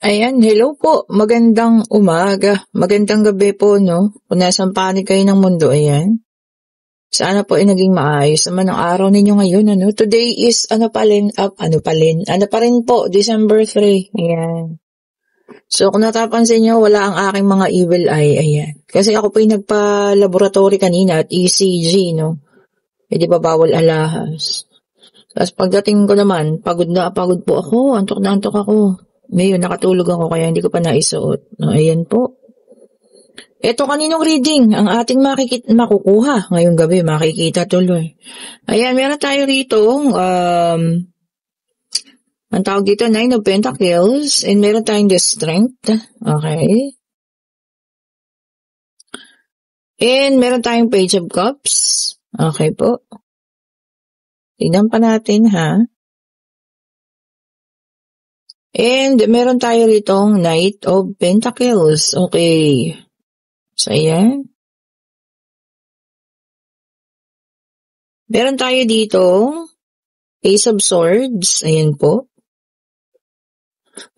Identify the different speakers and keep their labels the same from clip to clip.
Speaker 1: Ayan, hello po. Magandang umaga. Magandang gabi po, no? Kung nasaan panig kayo ng mundo, ayan. Sana po ay naging maayos naman ang araw ninyo ngayon, ano? Today is, ano pa rin po, December 3. Ayan. So, kung natapansin nyo, wala ang aking mga evil eye, ayan. Kasi ako po yung nagpa-laboratory kanina at ECG, no? Eh, di ba bawal alahas? Tapos pagdating ko naman, pagod po ako, antok na antok ako. Ngayon, nakatulog ako kaya hindi ko pa naisuot. Ayan po. Ito kaninong reading, ang ating makukuha. Ngayong gabi, makikita tuloy. Ayan, meron tayo rito, ang tawag dito, 9 of Pentacles, and meron tayong the Strength. Okay. And meron tayong Page of Cups. Okay po. Tignan pa natin, ha? And meron tayo ritong Knight of Pentacles. Okay. So, ayan. Meron tayo dito Ace of Swords. Ayan po.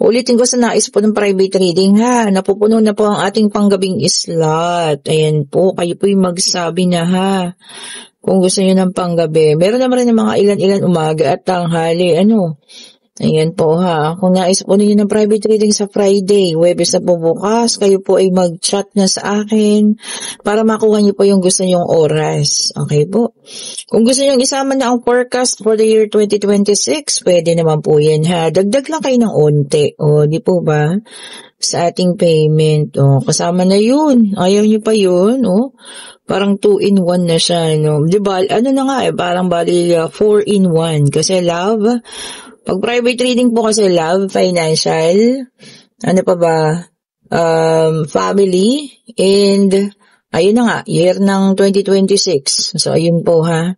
Speaker 1: Ulitin ko sa nais po ng private reading, ha. Napupuno na po ang ating panggabing slot. Ayan po. Kayo po yung magsabi na, ha. Kung gusto nyo ng panggabi. Meron naman rin ng mga ilan-ilan umaga at tanghali. Ano? Ayan po, ha. Kung nais po ninyo ng private reading sa Friday, Huwebes na po bukas, kayo po ay mag-chat na sa akin para makuha niyo po yung gusto nyong oras. Okay po? Kung gusto nyong isama na ang forecast for the year 2026, pwede naman po yan, ha. Dagdag lang kayo ng onte. O, di po ba? Sa ating payment. O, kasama na yun. Ayaw niyo pa yun, o. Parang 2-in-1 na siya, no. Di ba? Ano na nga parang bali 4-in-1. Kasi love, pag private reading po kasi love, financial, ano pa ba, family, and ayun na nga, year ng 2026. So, ayun po, ha.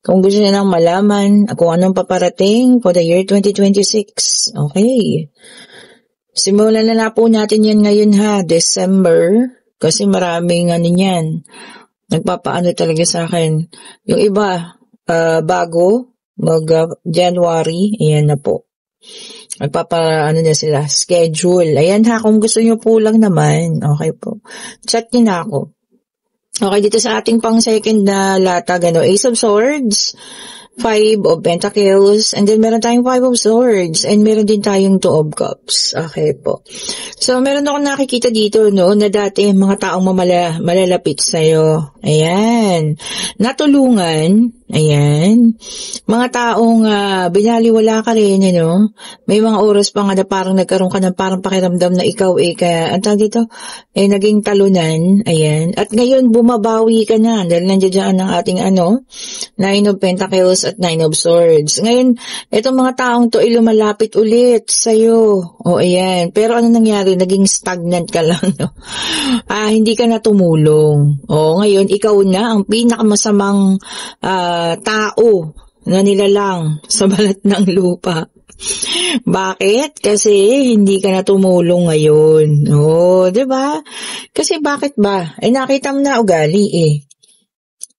Speaker 1: Kung gusto niyo nang malaman kung anong paparating for the year 2026. Okay. Simulan na po natin yan ngayon, ha, December, kasi maraming ano yan, nagpapaano talaga sa akin. Yung iba, bago, January, ayan na po. Magpapaano na sila, schedule. Ayan, ha, kung gusto nyo po lang naman, okay po. Chat nyo na ako. Okay, dito sa ating pang second na latag, Ace of Swords, 5 of Pentacles, and then meron tayong 5 of Swords, and meron din tayong 2 of Cups. Okay po. So, meron akong nakikita dito, no, na dati mga taong malalapit sa'yo. Ayan. Natulungan. Ayan. Mga taong binaliwala ka rin, ano. May mga oras pa nga na parang nagkaroon ka ng parang pakiramdam na ikaw kaya, ang tawag dito, naging talunan. Ayan. At ngayon, bumabawi ka na dahil nandiyan ang ating 9 of Pentacles at 9 of Swords. Ngayon, itong mga taong to lumalapit ulit sa'yo. O, ayan. Pero ano nangyari? Naging stagnant ka lang, no? Hindi ka na tumulong. O, ngayon, ikaw na ang pinakamasamang tao na nilalang sa balat ng lupa. Bakit? Kasi hindi ka na tumulong ngayon. O, 'di ba? Kasi bakit ba? Nakita mo na ugali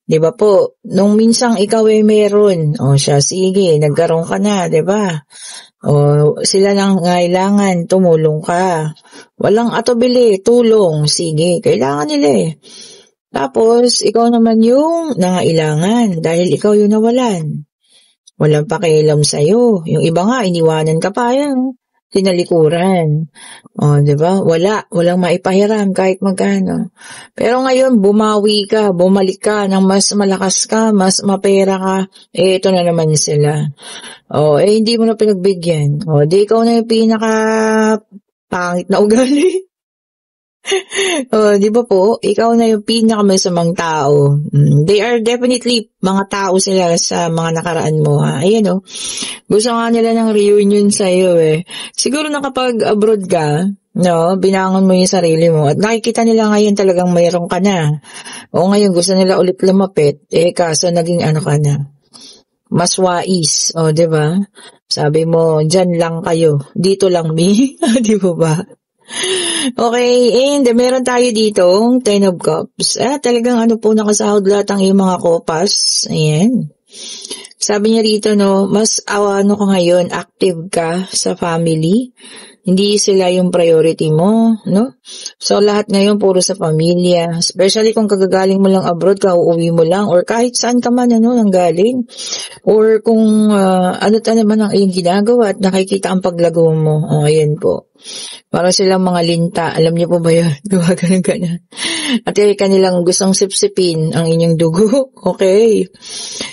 Speaker 1: 'Di ba po? Nung minsang ikaw meron, siya, sige, nagkaroon ka na, 'di ba? Sila lang kailangan, tumulong ka. Walang atubili, tulong, sige, kailangan nila Tapos, ikaw naman yung nangailangan dahil ikaw yung nawalan. Walang pakialam sa'yo. Yung iba nga, iniwanan ka pa yan. Tinalikuran. Diba? Walang maipahiram kahit magkano. Pero ngayon, bumawi ka, bumalik ka ng mas malakas ka, mas mapera ka. Ito na naman sila. Hindi mo na pinagbigyan. Di ikaw na yung pinaka pangit na ugali. Di ba po? Ikaw na yung pinakamasamang tao. They are definitely mga tao sila sa mga nakaraan mo, ha? Ayan, gusto nga nila ng reunion sa'yo, Siguro na kapag abroad ka, binangon mo yung sarili mo at nakikita nila ngayon talagang mayroon ka na. Ngayon gusto nila ulit lumapit, kaso naging ka na. Mas wais, di ba? Sabi mo, dyan lang kayo. Dito lang, me. Di ba? Okay, and meron tayo ditong 10 of Cups. Talagang po nakasahod lahat ang iyong mga kopas. Ayan. Sabi niya rito, mas ka ngayon, active ka sa family. Hindi sila yung priority mo, no? So, lahat ngayon puro sa pamilya. Especially kung kagagaling mo lang abroad, kauuwi mo lang, or kahit saan ka man, nanggaling. Or kung naman ang iyong ginagawa at nakikita ang paglago mo. Ayan po. Para silang mga linta. Alam niyo po ba yun? Gawa ganun. At kanilang gustong sipsipin ang inyong dugo. Okay.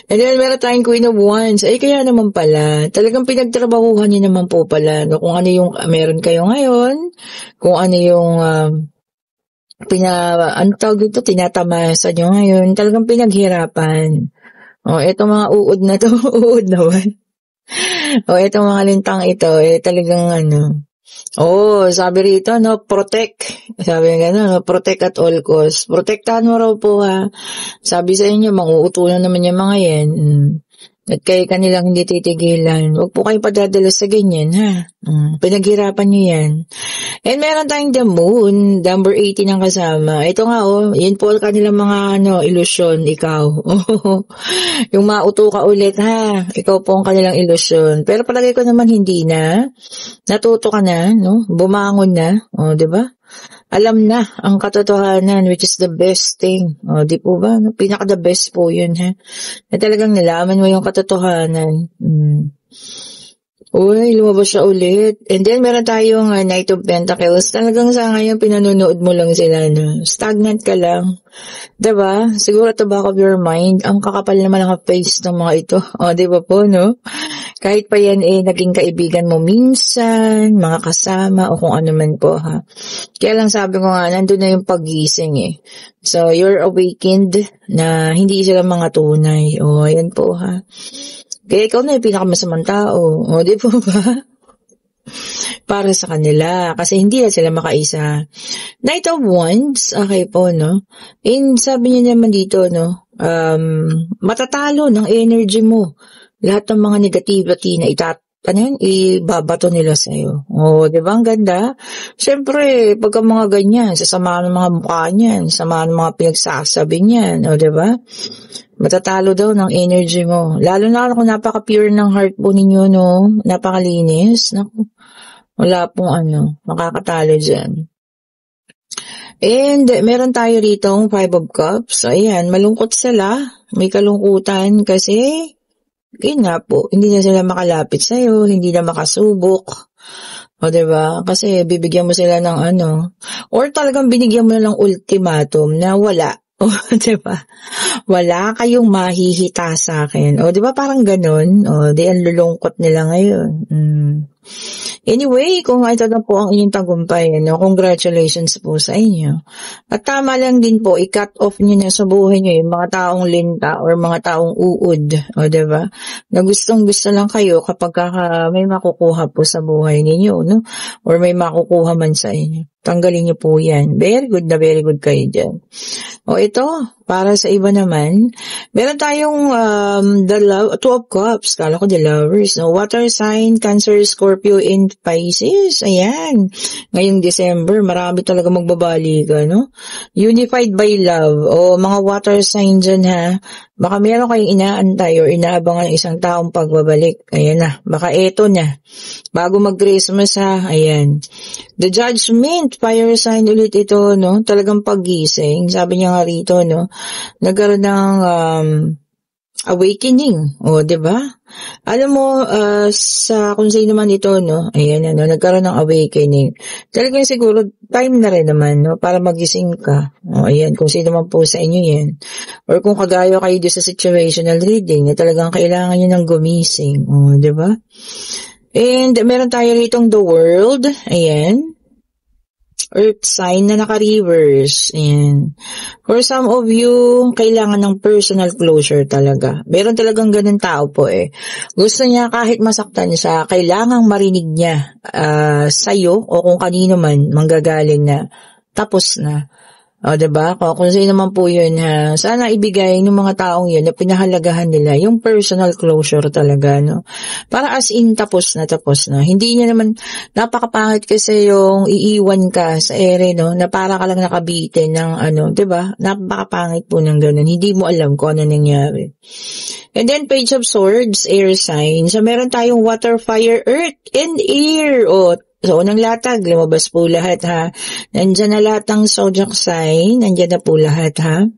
Speaker 1: And then, meron tayong Queen of Wands. Kaya naman pala, talagang pinagtrabahuhan niyo naman po pala. No? Kung ano yung meron kayo ngayon, kung ano yung tinatamasa nyo ngayon, talagang pinaghirapan. Itong mga uod na to, uod naman. Itong mga lintang ito, talagang sabi rito, protect. Sabi nga protect at all costs. Protektahan mo raw po ha. Sabi sa inyo, manguutulan naman yung mga yan. At kayo kanilang hindi titigilan. Huwag po kayong padadala sa ganyan, ha? Pinaghirapan nyo yan. And meron tayong the moon, number 18 ang kasama. Ito nga, yun po kanilang mga, ilusyon, ikaw. Yung mauto ka ulit, ha? Ikaw po ang kanilang ilusyon. Pero palagay ko naman hindi na. Natuto ka na, no? Bumangon na. Diba? Alam na ang katotohanan, which is the best thing. Di po ba? Pinaka-the best po yun, ha? Na talagang nalaman mo yung katotohanan. Uy, lumabas siya ulit. And then, meron tayong Knight of Pentacles. Talagang sa ngayon, pinanonood mo lang sila, no? Stagnant ka lang. Diba? Siguro at the back of your mind, ang kakapal naman ang face ng mga ito. Diba po, no? Kahit pa yan, naging kaibigan mo minsan, mga kasama, o kung ano man po, ha? Kaya lang sabi ko nga, nandun na yung paggising, So, you're awakened na hindi sila mga tunay. Ayan po, ha? Kaya ikaw na yung pinakamasamang tao. Di po ba? Para sa kanila. Kasi hindi na sila makaisa. Knight of Wands. Okay po, no? And sabi niya naman dito, no? Matatalo ng energy mo. Lahat ng mga negativity na ibabato nila sa'yo. Di ba? Ang ganda. Siyempre, pagka mga ganyan, sasamahan ng mga mukha niyan, sasamahan ng mga pinagsasabi niyan. Di ba? Matatalo daw ng energy mo. Lalo na kung napaka-pure ng heart po ninyo, no? Napakalinis. Naku, wala pong makakatalo dyan. And meron tayo rito 5 of Cups. Ayan, malungkot sila. May kalungkutan kasi, yun nga po, hindi na sila makalapit sa'yo, hindi na makasubok. Diba? Kasi bibigyan mo sila ng or talagang binigyan mo na ng ultimatum na wala. Diba? Wala kayong mahihita sa akin. Diba parang ganun? Di ang lulungkot nila ngayon. Anyway, kung ito na po ang inyong tagumpay, congratulations po sa inyo. At tama lang din po, i-cut off nyo na sa buhay nyo yung mga taong linta or mga taong uod. Diba? Na gustong gusto lang kayo kapag may makukuha po sa buhay ninyo, no? Or may makukuha man sa inyo. Tanggalin niyo po yan. Very good kayo dyan. Ito, para sa iba naman, meron tayong Two of Cups. Kala ko the Lovers. No? Water sign, Cancer, Scorpio, and Pisces. Ayan. Ngayong December, marami talaga magbabali ka, no? Unified by love. Mga water sign dyan, ha? Baka meron kayong inaantay or inaabangan ng isang taong pagbabalik. Ayan na. Baka eto na. Bago mag-Christmas, ha? Ayan. The Judgment, fire sign ulit ito, no? Talagang paggising. Sabi niya nga rito, no? Nagkaroon ng awakening. Diba? Alam mo, sa kung sino man ito, no? Ayan, nagkaroon ng awakening. Talagang siguro, time na rin naman, no? Para magising ka. Ayan, kung sino man po sa inyo yan. Or kung kagaya kayo doon sa situational reading, na talagang kailangan nyo ng gumising. Diba? And meron tayo ritong the world. Ayan. Earth sign na naka-reverse. Ayan. For some of you, kailangan ng personal closure talaga. Meron talagang ganun tao po Gusto niya kahit masaktan siya, kailangang marinig niya sa'yo o kung kanino man manggagaling na tapos na. Diba? Kung sino naman po yun, ha? Sana ibigay ng mga taong yun na pinahalagahan nila yung personal closure talaga, no? Para as in, tapos na. Hindi niya naman, napakapangit kasi yung iiwan ka sa ere, no? Na para ka lang nakabitin ng diba? Napakapangit po ng ganun. Hindi mo alam kung ano nangyari. And then, Page of Swords, air sign. So, meron tayong water, fire, earth, and air. So, unang latag, lumabas po lahat ha. Nandyan na lahat ng zodiac sign. Nandyan na po lahat ha.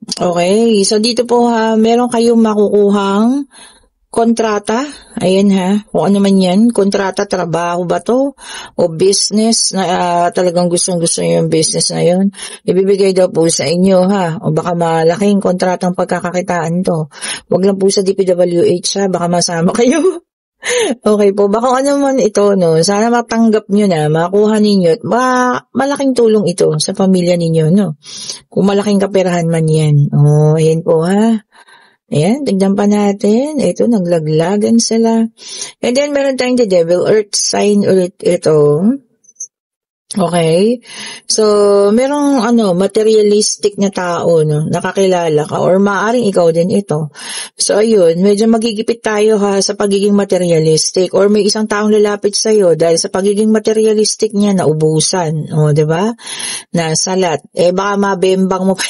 Speaker 1: Okay, so dito po ha, meron kayong makukuhang kontrata. Ayan ha, kung ano man yan. Kontrata, trabaho ba to? O business na talagang gustong-gusto nyo yung business na yun. Ibibigay daw po sa inyo ha. O baka malaking kontratang pagkakakitaan to. Wag lang po sa DPWH ha, baka masama kayo. Okay po, baka ano man ito, no? Sana matanggap nyo na, makuha ninyo at malaking tulong ito sa pamilya ninyo, no? Kung malaking kaperahan man yan. Oh, ayan po ha. Ayan, tignan pa natin. Ito, naglaglagan sila. And then, meron tayong the devil, earth sign ulit ito. Okay? So, merong materialistic na tao, no, nakakilala ka or maaring ikaw din ito. So, ayun, medyo magigipit tayo ha sa pagiging materialistic or may isang taong lalapit sa iyo dahil sa pagiging materialistic niya naubusan. O, 'di ba? Nasalat. Baka mabembang mo pa.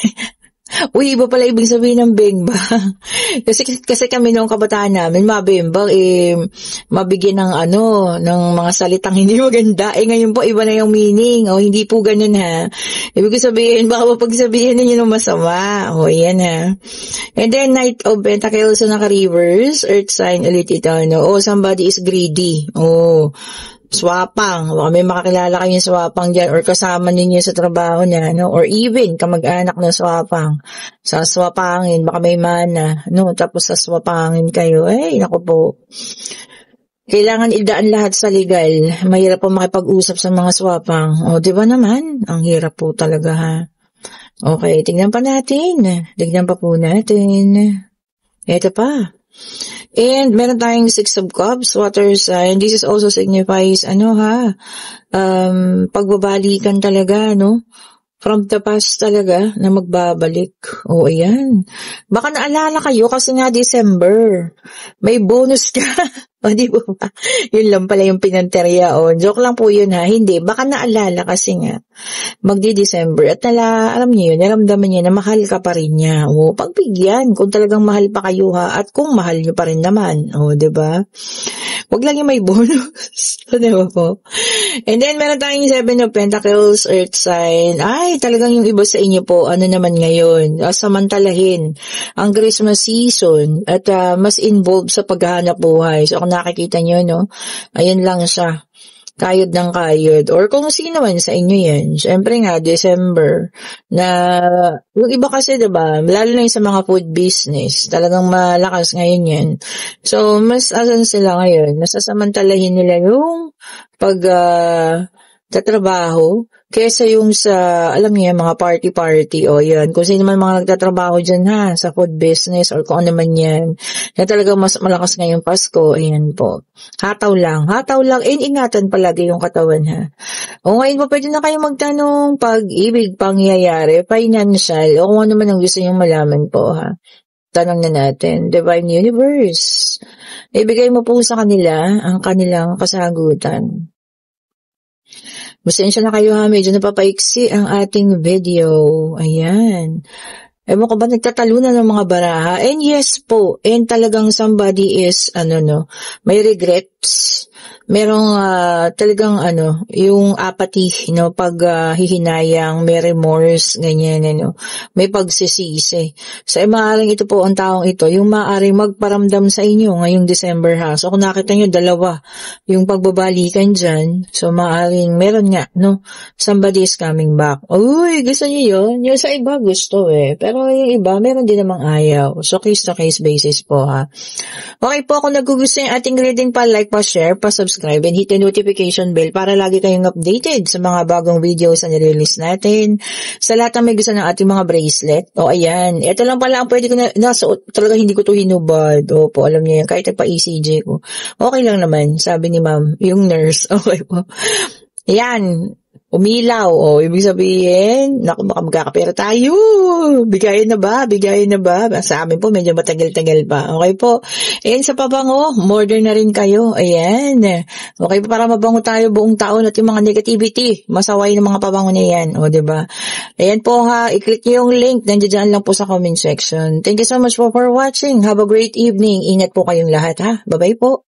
Speaker 1: Uy, iba pala ibig sabihin ng bembang. kasi kami nung kabataan namin, mabembang, mabigyan ng mga salitang hindi maganda. Ngayon po, iba na yung meaning. O, hindi po ganun ha. Ibig sabihin, baka mapagsabihin ninyo ng masama. O, yan ha. And then, Knight of Pentacles na naka-reverse, Earth sign ulit ito, no? O, somebody is greedy. O, swapang, baka may makakilala kayong swapang dyan or kasama ninyo sa trabaho niya, no? Or even kamag-anak ng swapang, sa swapangin, baka may mana, no? Tapos sa swapangin kayo, naku po. Kailangan idaan lahat sa legal. Mahirap po makipag-usap sa mga swapang. O, di ba naman? Ang hirap po talaga ha. Okay, tignan pa natin. Tignan pa po natin. Ito pa. And meron tayong Six of Cups, water sign. This is also signifies, pagbabalikan talaga, no? From the past talaga na magbabalik. O, ayan. Baka naalala kayo kasi nga December. May bonus ka. O, di ba? Yun lang pala yung pinanterya. O, joke lang po yun ha. Hindi. Baka naalala kasi nga magdi-December. At alam niyo yun, naramdaman niya na mahal ka pa rin niya. O, pagbigyan. Kung talagang mahal pa kayo ha. At kung mahal niyo pa rin naman. O, di ba? Wag lang yung may bonus. O, di ba po? And then, meron tayong Seven of Pentacles, Earth sign. Ay, talagang yung iba sa inyo po, naman ngayon, samantalahin ang Christmas season at mas involved sa paghahanap buhay. So, kung nakikita nyo, no, ayan lang siya. Kayod ng kayod. Or kung sino man sa inyo yan. Siyempre nga, December. Na, yung iba kasi, diba, lalo na yung sa mga food business, talagang malakas ngayon yan. So, mas asan sila ngayon? Mas sasamantalahin nila yung tatrabaho kesa yung sa, alam niya, mga party-party o yan. Kung sino man mga nagtatrabaho dyan ha, sa food business or kung ano man yan, na talaga mas malakas ngayong Pasko, ayan po. Hataw lang, ingatan palagi yung katawan ha. O ngayon po, pwede na kayo magtanong pag-ibig, pangyayari, financial, o kung ano man ang gusto niyong malaman po ha. Tanong na natin, Divine Universe. Ibigay mo po sa kanila ang kanilang kasagutan. Pasensya na kayo ha, medyo napapaiksi ang ating video. Ayan. Ewan ko ba nagtatalunan ng mga baraha? And yes po, and talagang somebody is, may regrets. Merong talagang yung apathy, pag hihinayang, may remorse, ganyan, may pagsisisi. So, maaaring ito po ang taong ito, yung maaaring magparamdam sa inyo ngayong December ha. So, kung nakita nyo, dalawa yung pagbabalikan dyan. So, maaaring meron nga, somebody is coming back. Uy, gusto nyo yun? Yung sa iba gusto pero yung iba, meron din namang ayaw. So, case-to-case basis po ha. Okay po, kung nagugusto yung ating reading pa, like, pa-share, pa-subscribe, and hit the notification bell para lagi kayong updated sa mga bagong videos na nirelease natin. Sa lahat ng may gusto ng ating mga bracelet. O, ayan. Ito lang pala ang pwede ko nasuot. Talaga hindi ko to hinubad. Opo, alam niyo yan. Kahit nagpa-ECG ko. Okay lang naman, sabi ni ma'am, yung nurse. Okay po. Ayan. Umilaw. O, ibig sabihin, naku, baka magkakapera tayo. Bigayin na ba? Sa amin po, medyo matagal-tagal pa. Okay po. Ayan, sa pabango, modern na rin kayo. Ayan. Okay po, para mabango tayo buong taon at yung mga negativity, masaway ng mga pabango na yan. O, diba? Ayan po ha, i-click nyo yung link. Nandiyan lang po sa comment section. Thank you so much for watching. Have a great evening. Ingat po kayong lahat ha. Bye-bye po.